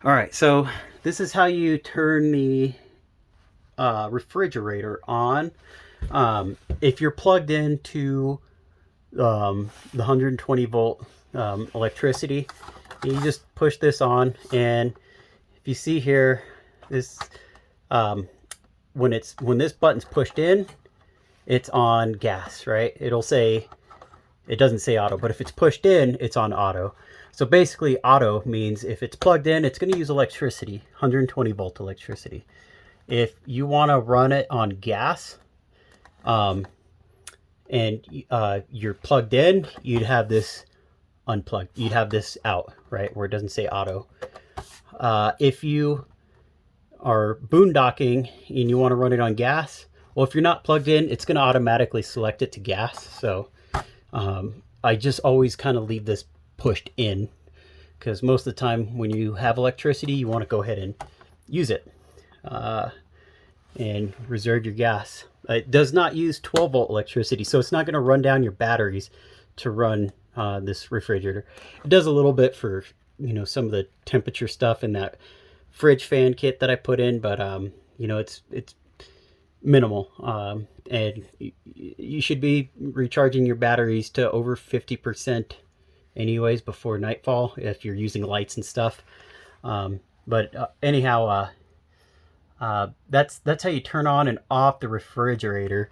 All right, so this is how you turn the refrigerator on. If you're plugged into the 120 volt electricity, you just push this on, and if you see here, this um, when this button's pushed in, it's on gas, right? It doesn't say auto, but if it's pushed in, it's on auto. So basically, auto means if it's plugged in, it's going to use electricity, 120 volt electricity. If you want to run it on gas, um, and you're plugged in, you'd have this unplugged. You'd have this out, right, where it doesn't say auto. If you are boondocking and you want to run it on gas, well, if you're not plugged in, it's going to automatically select it to gas. So I just always kind of leave this pushed in, because most of the time when you have electricity, you want to go ahead and use it and reserve your gas. It does not use 12 volt electricity, so it's not going to run down your batteries to run this refrigerator. It does a little bit for some of the temperature stuff in that fridge fan kit that I put in, but it's minimal. And you should be recharging your batteries to over 50% anyways before nightfall if you're using lights and stuff. But anyhow, that's how you turn on and off the refrigerator.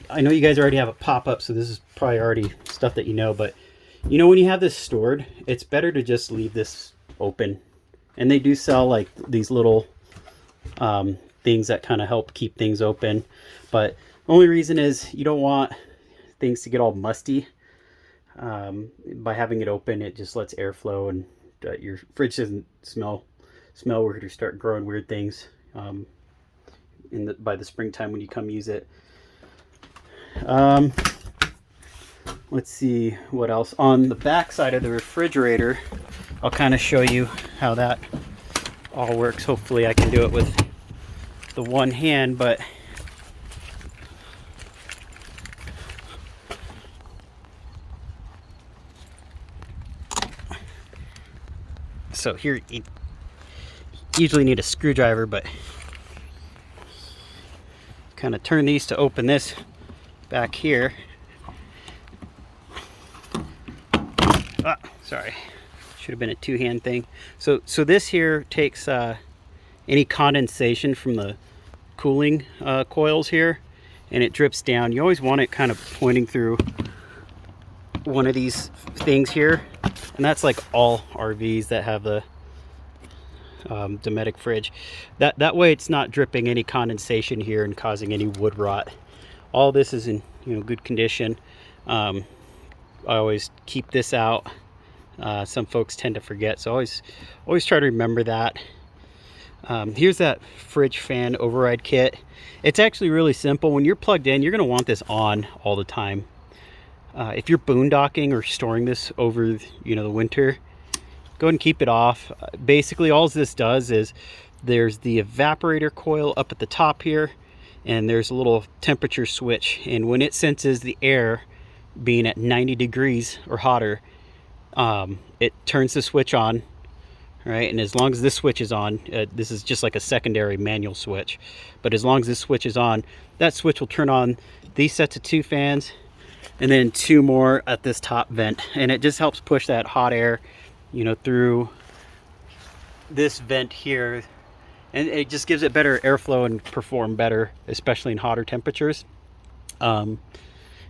I know you guys already have a pop-up, so this is probably already stuff that you know, but when you have this stored, it's better to just leave this open. And they do sell like these little things that kind of help keep things open, but the only reason is you don't want things to get all musty. By having it open, it just lets airflow, and your fridge doesn't smell weird or start growing weird things by the springtime when you come use it. Let's see what else on the back side of the refrigerator. I'll kind of show you how that all works. Hopefully I can do it with the one hand, but so here you usually need a screwdriver, but kind of turn these to open this back here. Sorry, should have been a two-hand thing. So this here takes any condensation from the cooling coils here, and it drips down. You always want it kind of pointing through one of these things here, and that's like all RVs that have the Dometic fridge. That way it's not dripping any condensation here and causing any wood rot. All this is in good condition. I always keep this out. Some folks tend to forget, so always try to remember that. Here's that fridge fan override kit. It's actually really simple. When you're plugged in, you're going to want this on all the time. If you're boondocking or storing this over the winter, go ahead and keep it off. Basically all this does is there's the evaporator coil up at the top here, and there's a little temperature switch, and when it senses the air being at 90 degrees or hotter, it turns the switch on, right? And as long as this switch is on, this is just like a secondary manual switch, but as long as this switch is on, that switch will turn on these sets of two fans and then two more at this top vent, and it just helps push that hot air through this vent here, and it just gives it better airflow and perform better, especially in hotter temperatures. And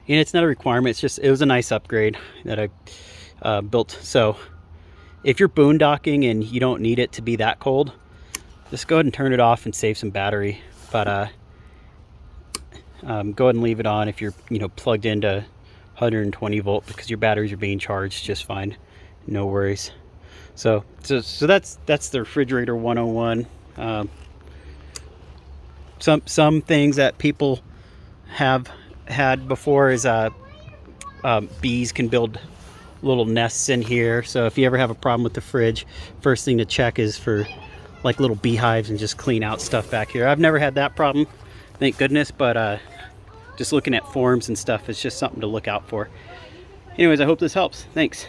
it's not a requirement, it was a nice upgrade that I built. So if you're boondocking and you don't need it to be that cold, just go ahead and turn it off and save some battery. But go ahead and leave it on if you're plugged into 120 volt, because your batteries are being charged just fine. No worries. So that's the refrigerator 101. Some things that people have had before is bees can build little nests in here. So if you ever have a problem with the fridge, first thing to check is for like little beehives, and just clean out stuff back here. I've never had that problem, thank goodness, but just looking at forms and stuff, it's just something to look out for. Anyways, I hope this helps. Thanks.